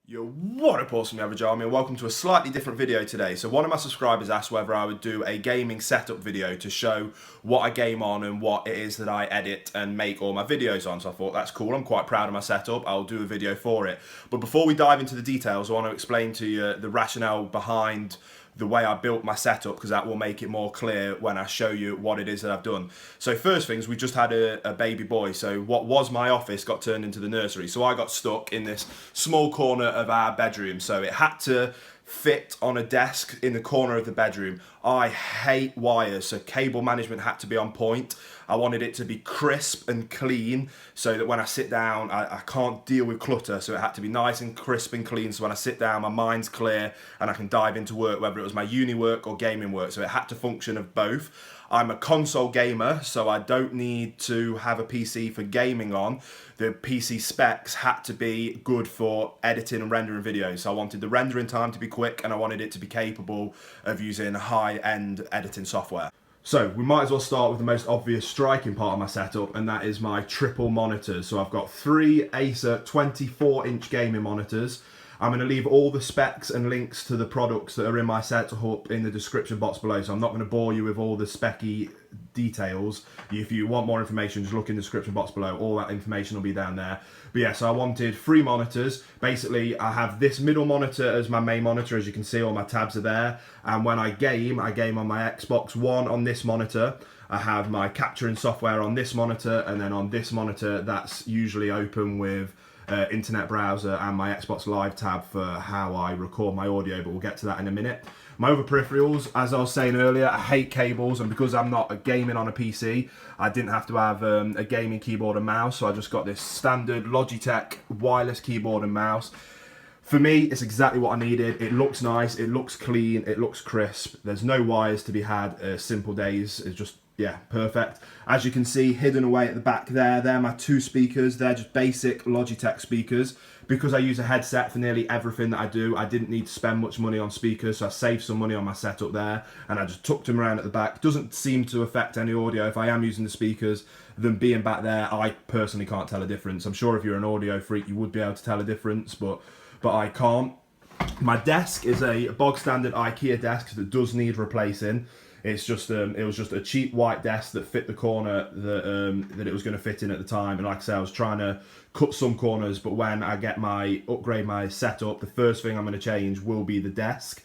Yo, what up, awesome average army, and welcome to a slightly different video today. So one of my subscribers asked whether I would do a gaming setup video to show what I game on and what it is that I edit and make all my videos on. So I thought, that's cool, I'm quite proud of my setup, I'll do a video for it. But before we dive into the details, I want to explain to you the rationale behind the way I built my setup, because that will make it more clear when I show you what it is that I've done. So first things, we just had a baby boy, so what was my office got turned into the nursery. So I got stuck in this small corner of our bedroom, so it had to fit on a desk in the corner of the bedroom. I hate wires, so cable management had to be on point. I wanted it to be crisp and clean so that when I sit down, I can't deal with clutter, so it had to be nice and crisp and clean, so when I sit down, my mind's clear and I can dive into work, whether it was my uni work or gaming work, so it had to function of both. I'm a console gamer, so I don't need to have a PC for gaming on. The PC specs had to be good for editing and rendering videos. So I wanted the rendering time to be quick and I wanted it to be capable of using high-end editing software. So we might as well start with the most obvious striking part of my setup, and that is my triple monitors. So I've got three Acer 24-inch gaming monitors. I'm going to leave all the specs and links to the products that are in my setup in the description box below, so I'm not going to bore you with all the specky details. If you want more information, just look in the description box below. All that information will be down there. But yeah, so I wanted three monitors. Basically, I have this middle monitor as my main monitor. As you can see, all my tabs are there. And when I game on my Xbox One on this monitor. I have my capturing software on this monitor, and then on this monitor, that's usually open with internet browser and my Xbox Live tab for how I record my audio, but we'll get to that in a minute. My other peripherals, as I was saying earlier, I hate cables, and because I'm not gaming on a PC, I didn't have to have a gaming keyboard and mouse, so I just got this standard Logitech wireless keyboard and mouse. For me, it's exactly what I needed. It looks nice, it looks clean, it looks crisp. There's no wires to be had, simple days. It's just, yeah, perfect. As you can see, hidden away at the back there, they're my two speakers. They're just basic Logitech speakers. Because I use a headset for nearly everything that I do, I didn't need to spend much money on speakers, so I saved some money on my setup there, and I just tucked them around at the back. Doesn't seem to affect any audio if I am using the speakers. Them being back there, I personally can't tell a difference. I'm sure if you're an audio freak, you would be able to tell a difference, but I can't. My desk is a bog standard IKEA desk that does need replacing. It's just it was just a cheap white desk that fit the corner that it was going to fit in at the time, and like I say, I was trying to cut some corners, but when I get upgrade my setup, the first thing I'm going to change will be the desk.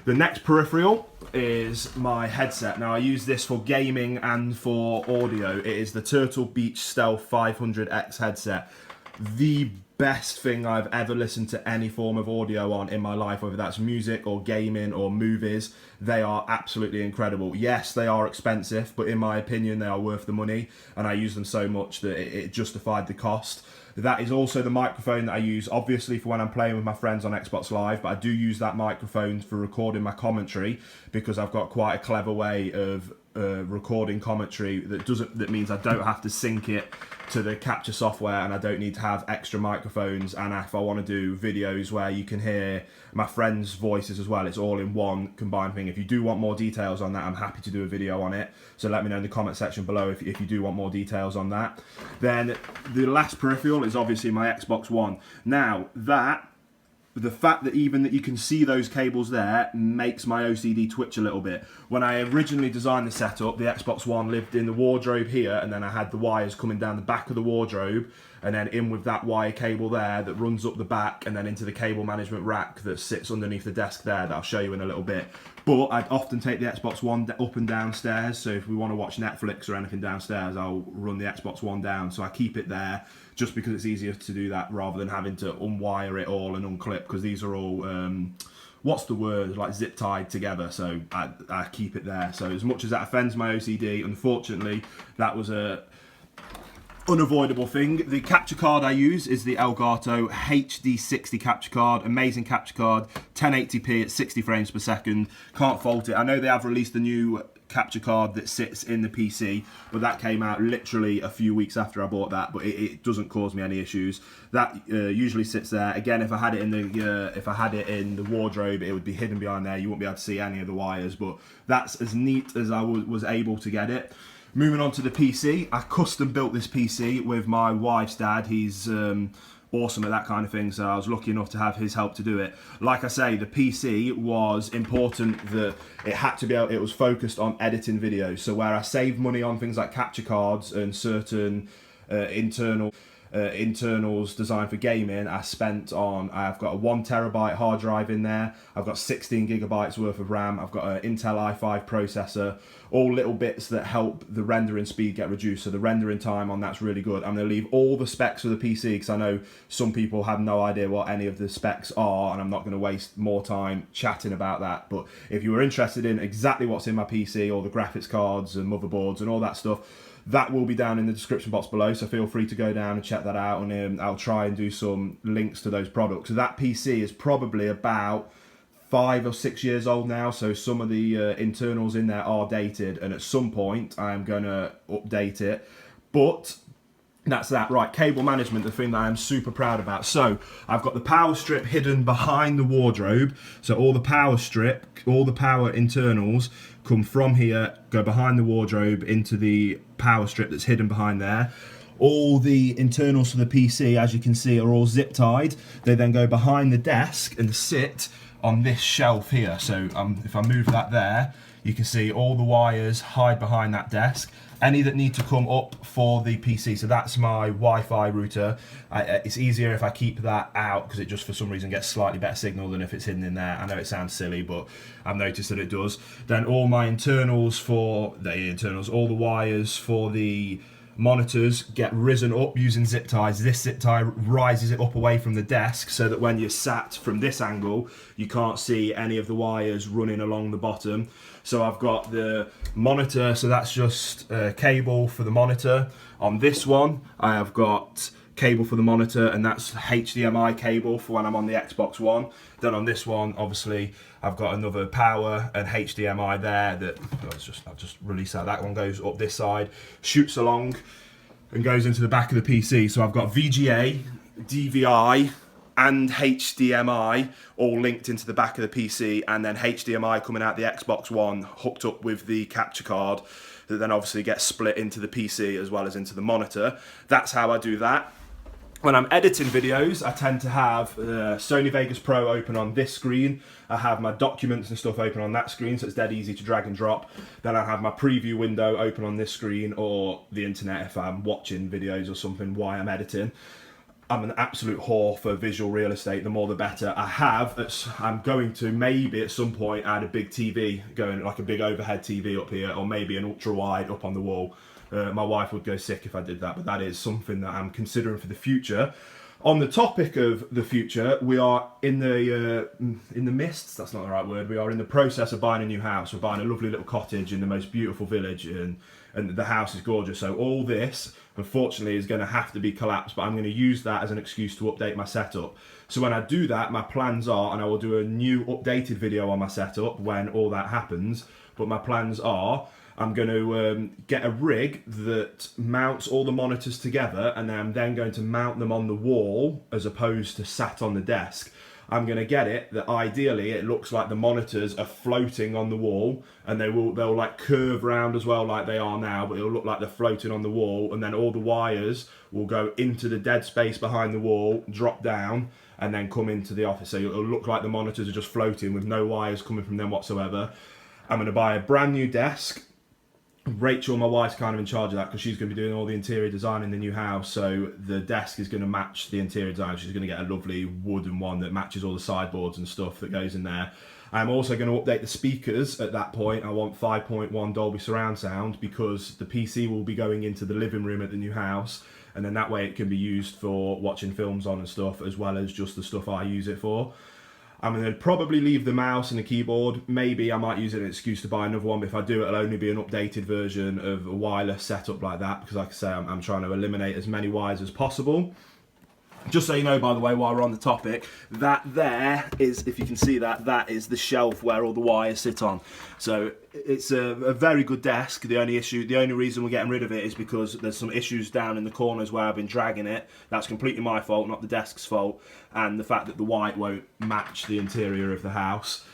The next peripheral is my headset. Now I use this for gaming and for audio. It is the Turtle Beach Stealth 500X headset. The best thing I've ever listened to any form of audio on in my life, whether that's music or gaming or movies. They are absolutely incredible. Yes, they are expensive, but in my opinion, they are worth the money, and I use them so much that it justified the cost. That is also the microphone that I use, obviously, for when I'm playing with my friends on Xbox Live, but I do use that microphone for recording my commentary, because I've got quite a clever way of recording commentary that means I don't have to sync it to the capture software, and I don't need to have extra microphones. And if I want to do videos where you can hear my friends' voices as well, it's all in one combined thing. If you do want more details on that, I'm happy to do a video on it, so let me know in the comment section below if you do want more details on that. Then the last peripheral is obviously my Xbox One. Now the fact that even that you can see those cables there makes my OCD twitch a little bit. When I originally designed the setup, the Xbox One lived in the wardrobe here, and then I had the wires coming down the back of the wardrobe, and then in with that wire cable there that runs up the back, and then into the cable management rack that sits underneath the desk there that I'll show you in a little bit. But I'd often take the Xbox One up and downstairs, so if we want to watch Netflix or anything downstairs, I'll run the Xbox One down, so I keep it there just because it's easier to do that rather than having to unwire it all and unclip, because these are all what's the word, like zip tied together, so I keep it there. So as much as that offends my OCD, unfortunately that was a unavoidable thing. The capture card I use is the Elgato HD60 capture card. Amazing capture card, 1080p at 60 frames per second. Can't fault it. I know they have released a new capture card that sits in the PC, but that came out literally a few weeks after I bought that, but it doesn't cause me any issues. That usually sits there. Again, if I had it in the wardrobe, it would be hidden behind there. You wouldn't be able to see any of the wires, but that's as neat as I was able to get it. Moving on to the PC, I custom built this PC with my wife's dad. He's awesome at that kind of thing, so I was lucky enough to have his help to do it. Like I say, the PC was important that it had to be able, it was focused on editing videos. So where I saved money on things like capture cards and certain internals designed for gaming, I've got a 1 terabyte hard drive in there, I've got 16 gigabytes worth of RAM, I've got an Intel i5 processor, all little bits that help the rendering speed get reduced, so the rendering time on that's really good. I'm going to leave all the specs for the PC because I know some people have no idea what any of the specs are, and I'm not going to waste more time chatting about that. But if you were interested in exactly what's in my PC, all the graphics cards and motherboards and all that stuff, that will be down in the description box below, so feel free to go down and check that out, and I'll try and do some links to those products. So that PC is probably about 5 or 6 years old now, so some of the internals in there are dated, and at some point I'm going to update it. But that's that. Right, cable management, the thing that I'm super proud about. So I've got the power strip hidden behind the wardrobe, so all the power internals come from here, go behind the wardrobe into the power strip that's hidden behind there. All the internals for the PC, as you can see, are all zip tied. They then go behind the desk and sit on this shelf here. So if I move that there, you can see all the wires hide behind that desk. Any that need to come up for the PC, so that's my Wi-Fi router. It's easier if I keep that out because it just for some reason gets slightly better signal than if it's hidden in there. I know it sounds silly, but I've noticed that it does. Then all my internals all the wires for the monitors get risen up using zip ties. This zip tie rises it up away from the desk so that when you're sat from this angle, you can't see any of the wires running along the bottom. So I've got the monitor, so that's just a cable for the monitor. On this one, I have got cable for the monitor, and that's HDMI cable for when I'm on the Xbox One. Then on this one, obviously, I've got another power and HDMI there that I've just released that. That one goes up this side, shoots along, and goes into the back of the PC. So I've got VGA, DVI, and HDMI all linked into the back of the PC, and then HDMI coming out the Xbox One hooked up with the capture card that then obviously gets split into the PC as well as into the monitor. That's how I do that. When I'm editing videos, I tend to have Sony Vegas Pro open on this screen. I have my documents and stuff open on that screen, so it's dead easy to drag and drop. Then I have my preview window open on this screen, or the internet if I'm watching videos or something while I'm editing. I'm an absolute whore for visual real estate, the more the better. I'm going to maybe at some point add a big TV, going like a big overhead TV up here, or maybe an ultra wide up on the wall. My wife would go sick if I did that, but that is something that I'm considering for the future. On the topic of the future, we are in the mists, that's not the right word, we are in the process of buying a new house. We're buying a lovely little cottage in the most beautiful village, and the house is gorgeous. So all this, unfortunately, is going to have to be collapsed, but I'm going to use that as an excuse to update my setup. So when I do that, my plans are, and I will do a new updated video on my setup when all that happens, but my plans are, I'm going to get a rig that mounts all the monitors together, and I'm then going to mount them on the wall as opposed to sat on the desk. I'm going to get it that ideally it looks like the monitors are floating on the wall, and they'll like curve round as well like they are now, but it'll look like they're floating on the wall, and then all the wires will go into the dead space behind the wall, drop down, and then come into the office. So it'll look like the monitors are just floating with no wires coming from them whatsoever. I'm going to buy a brand new desk. Rachel, my wife's kind of in charge of that because she's going to be doing all the interior design in the new house, so the desk is going to match the interior design. She's going to get a lovely wooden one that matches all the sideboards and stuff that goes in there. I'm also going to update the speakers at that point. I want 5.1 Dolby surround sound because the PC will be going into the living room at the new house, and then that way it can be used for watching films on and stuff, as well as just the stuff I use it for. I'm going to probably leave the mouse and the keyboard. Maybe I might use it as an excuse to buy another one, but if I do, it'll only be an updated version of a wireless setup like that, because like I say, I'm trying to eliminate as many wires as possible. Just so you know, by the way, while we're on the topic, that there is, if you can see that, that is the shelf where all the wires sit on. So it's a very good desk. The only reason we're getting rid of it is because there's some issues down in the corners where I've been dragging it. That's completely my fault, not the desk's fault, and the fact that the white won't match the interior of the house.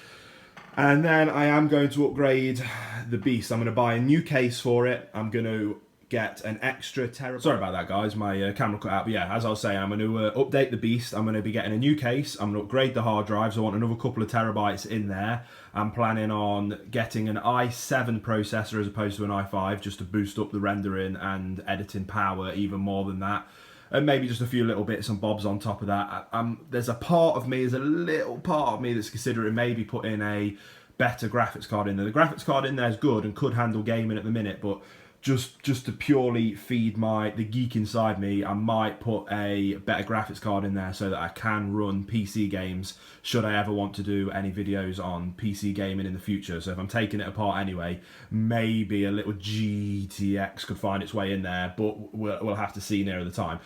And then I am going to upgrade the beast. I'm going to buy a new case for it. I'm going to get an extra terabyte. Sorry about that, guys, my camera cut out. But yeah, as I was saying, I'm going to update the beast. I'm going to be getting a new case. I'm going to upgrade the hard drives. I want another couple of terabytes in there. I'm planning on getting an i7 processor as opposed to an i5, just to boost up the rendering and editing power even more than that. And maybe just a few little bits and bobs on top of that. There's a little part of me that's considering maybe putting a better graphics card in there. The graphics card in there is good and could handle gaming at the minute, but just to purely feed the geek inside me, I might put a better graphics card in there so that I can run PC games should I ever want to do any videos on PC gaming in the future. So if I'm taking it apart anyway, maybe a little GTX could find its way in there, but we'll have to see nearer the time.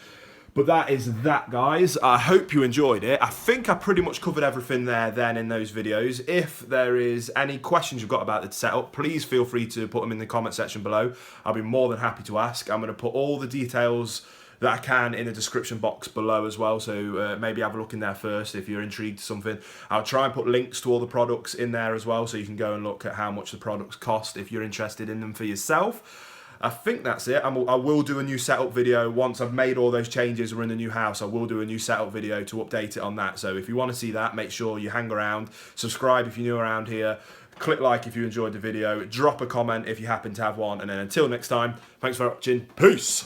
But that is that, guys. I hope you enjoyed it. I think I pretty much covered everything there then in those videos. If there is any questions you've got about the setup, please feel free to put them in the comment section below. I'll be more than happy to ask. I'm going to put all the details that I can in the description box below as well, so maybe have a look in there first if you're intrigued to something. I'll try and put links to all the products in there as well, so you can go and look at how much the products cost if you're interested in them for yourself. I think that's it. I will do a new setup video once I've made all those changes. We're in the new house. I will do a new setup video to update it on that. So if you want to see that, make sure you hang around. Subscribe if you're new around here. Click like if you enjoyed the video. Drop a comment if you happen to have one. And then until next time, thanks for watching. Peace.